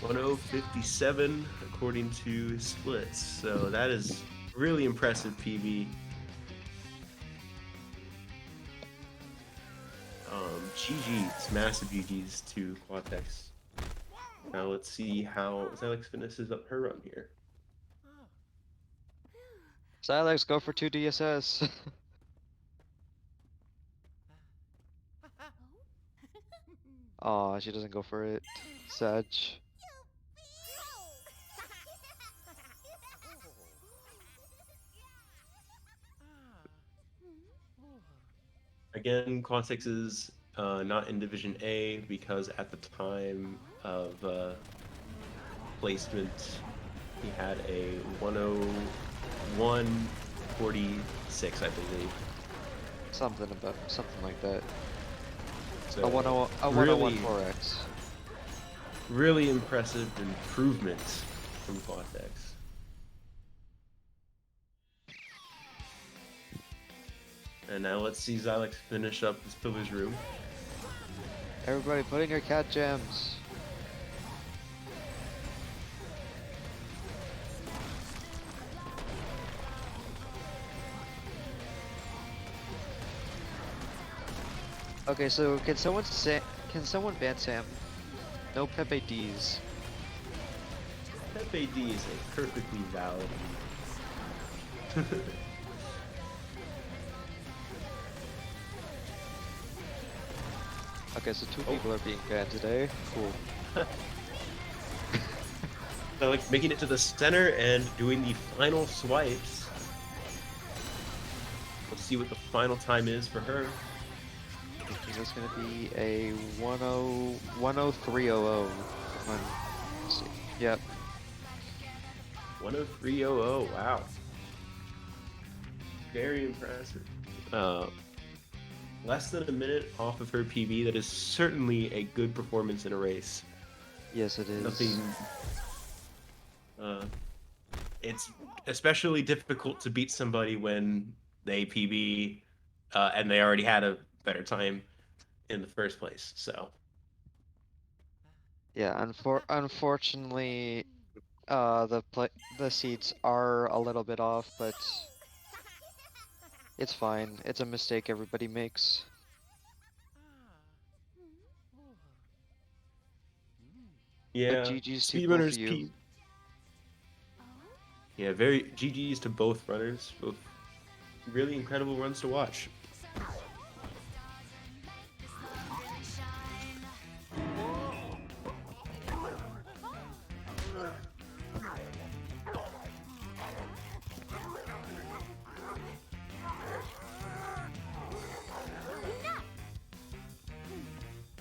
100.57 according to splits. So that is really impressive PV. GG's, massive GG's to Quatex. Now let's see how Xylex finishes up her run here. Xylex, go for 2 DSS. Aw, she doesn't go for it. Sag. Again, Quatex is not in Division A because at the time of placement, he had a 101.46, I believe. Something like that. So A 101 4x. really impressive improvement from Quatex. And now let's see Xylex finish up this Pillar's Room. Everybody put in your cat gems. Okay, so can someone ban Sam? No Pepe D's. Pepe D is a perfectly valid. Okay, so 2 people are being banned today. Cool. Xylex making it to the center and doing the final swipes. Let's see what the final time is for her. Is this gonna be a 10300? Let's see. Yep. 103.00. Wow. Very impressive. Less than a minute off of her PB. That is certainly a good performance in a race. Yes, it is. Nothing. It's especially difficult to beat somebody when they PB and they already had a better time in the first place. So. Yeah, unfortunately, the seats are a little bit off, but it's fine. It's a mistake everybody makes. Yeah, GG's to both of speedrunners you. Yeah, very GG's to both runners. Both really incredible runs to watch.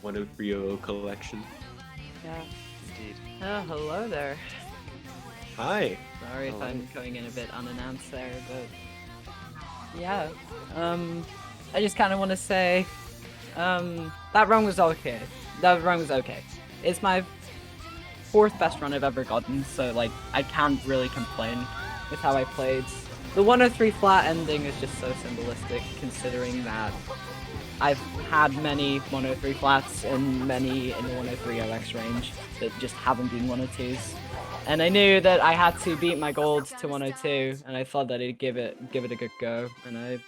One of 300 collection. Yeah. Indeed. Oh, hello there. Hi. Sorry if I'm going in a bit unannounced there, but yeah. I just kind of want to say, that run was okay. That run was okay. It's my 4th best run I've ever gotten, so like I can't really complain with how I played. The 103 flat ending is just so symbolistic, considering that I've had many 103 flats and many in the 103 OX range that just haven't been 102s. And I knew that I had to beat my gold to 102, and I thought that I'd give it a good go, and I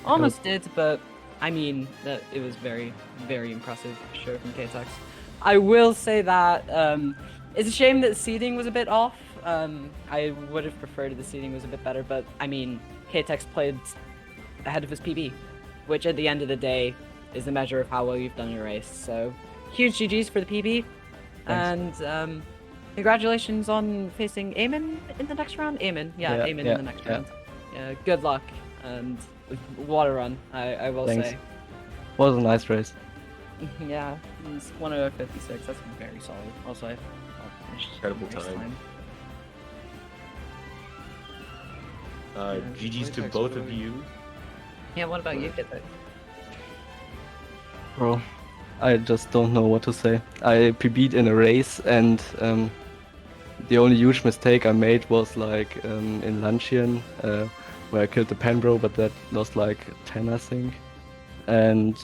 almost did, but I mean that it was very, very impressive show from Quatex. I will say that it's a shame that seeding was a bit off. I would have preferred the seeding was a bit better, but I mean Quatex played ahead of his PB, which at the end of the day is the measure of how well you've done in a race. So huge GG's for the PB. Thanks. And congratulations on facing Eamon in the next round. Eamon in the next round. Yeah, good luck and what a run, I will say. Was a nice race. Yeah, it's 1:56. That's very solid. Also, I finished Incredible race time. GG's to both of you. Yeah, what about you, Kit? Bro, I just don't know what to say. I PB'd in a race, and the only huge mistake I made was like in Luncheon, where I killed the Penbro, but that lost like 10, I think. And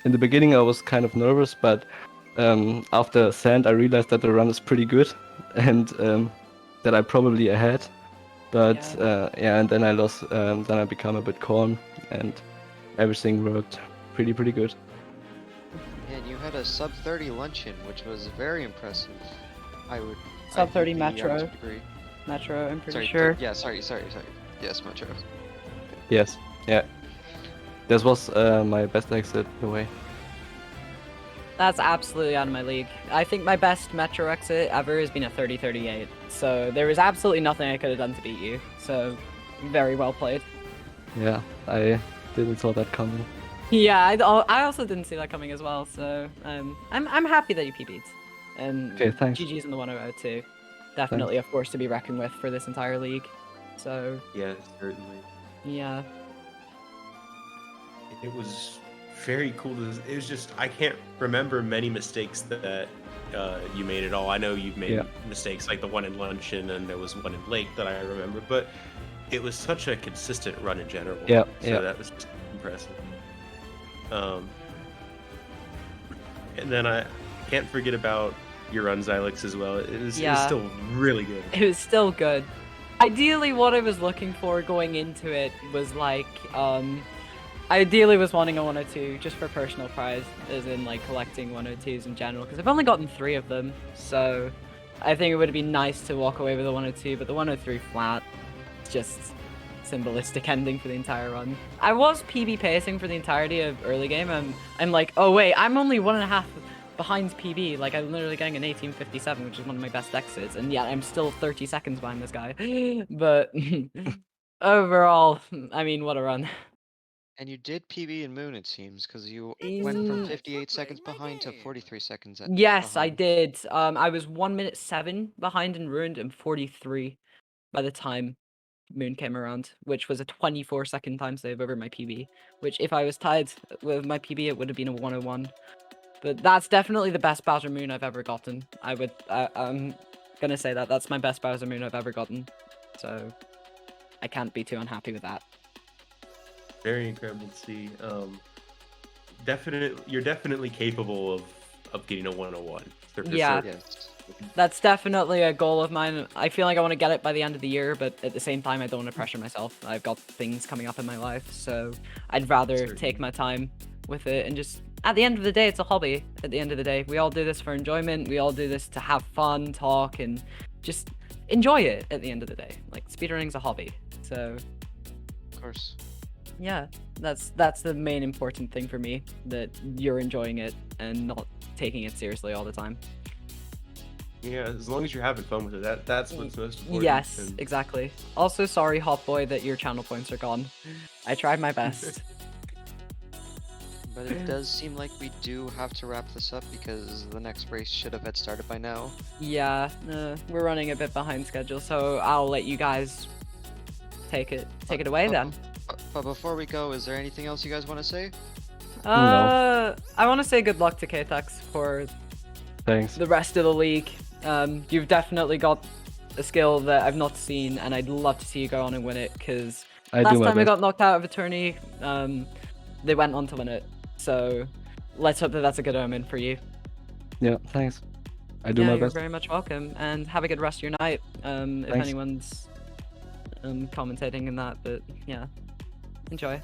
in the beginning I was kind of nervous, but after Sand I realized that the run is pretty good, and that I'm probably ahead. But yeah, and then I lost. Then I become a bit calm, and everything worked pretty good. And you had a sub 30 luncheon, which was very impressive. Sub 30 I Metro. would agree. Metro, I'm pretty Sorry, sure. Yeah, sorry. Yes, Metro. Yes, yeah. This was my best exit in a way. That's absolutely out of my league. I think my best Metro exit ever has been a 30-38. So there was absolutely nothing I could have done to beat you. So very well played. Yeah, I didn't saw that coming. Yeah, I also didn't see that coming as well. So I'm happy that you PB'd, and Okay, thanks. GG's in the 100 too. Definitely a force to be reckoned with for this entire league. So Yes, certainly. yeah. It was very cool. It was just I can't remember many mistakes that you made at all. I know you've made Yeah. mistakes like the one in Luncheon and there was one in Lake that I remember, but it was such a consistent run in general. Yeah, So yeah. that was just impressive. And then I can't forget about your run Xylex as well. It was Yeah. still really good. It was still good. Ideally, what I was looking for going into it was like, ideally was wanting a 102 just for personal prize, as in like collecting 102s in general, because I've only gotten 3 of them, so I think it would be nice to walk away with a 102, but the 103 flat, it's just symbolistic ending for the entire run. I was PB pacing for the entirety of early game, and I'm like, oh wait, I'm only 1.5 behind PB, like I'm literally getting an 1857, which is one of my best exits, and yet I'm still 30 seconds behind this guy. But overall, I mean, what a run. And you did PB in Moon, it seems, because you went from Mm, 58 seconds behind to 43 seconds yes, I behind. did. I was 1 minute 7 behind in Ruined and 43 by the time Moon came around, which was a 24-second time save over my PB, which if I was tied with my PB, it would have been a 101. But that's definitely the best Bowser Moon I've ever gotten. I'm gonna say that. That's my best Bowser Moon I've ever gotten. So I can't be too unhappy with that. Very incredible to see. You're definitely capable of getting a 101. For Yeah. certain. Yes. That's definitely a goal of mine. I feel like I want to get it by the end of the year, but at the same time, I don't want to pressure myself. I've got things coming up in my life, so I'd rather Certainly. take my time with it and just, at the end of the day, it's a hobby. At the end of the day, we all do this for enjoyment. We all do this to have fun, talk, and just enjoy it at the end of the day. Like, speedrunning's a hobby, so Of course. yeah, that's the main important thing for me, that you're enjoying it and not taking it seriously all the time. Yeah, as long as you're having fun with it, that's what's most important. Yes, and- exactly. Also, sorry, Hot Boy, that your channel points are gone. I tried my best. But it does seem like we do have to wrap this up because the next race should have had started by now. Yeah, we're running a bit behind schedule, so I'll let you guys take it away then. But before we go, is there anything else you guys want to say? I want to say good luck to Quatex for Thanks. the rest of the league. You've definitely got a skill that I've not seen, and I'd love to see you go on and win it, because I last do my time I best. got knocked out of a tourney, they went on to win it. So let's hope that that's a good omen for you. Yeah, thanks. I do Yeah, my you're best. very much welcome, and have a good rest of your night. If Thanks. anyone's commentating in that, but yeah, enjoy.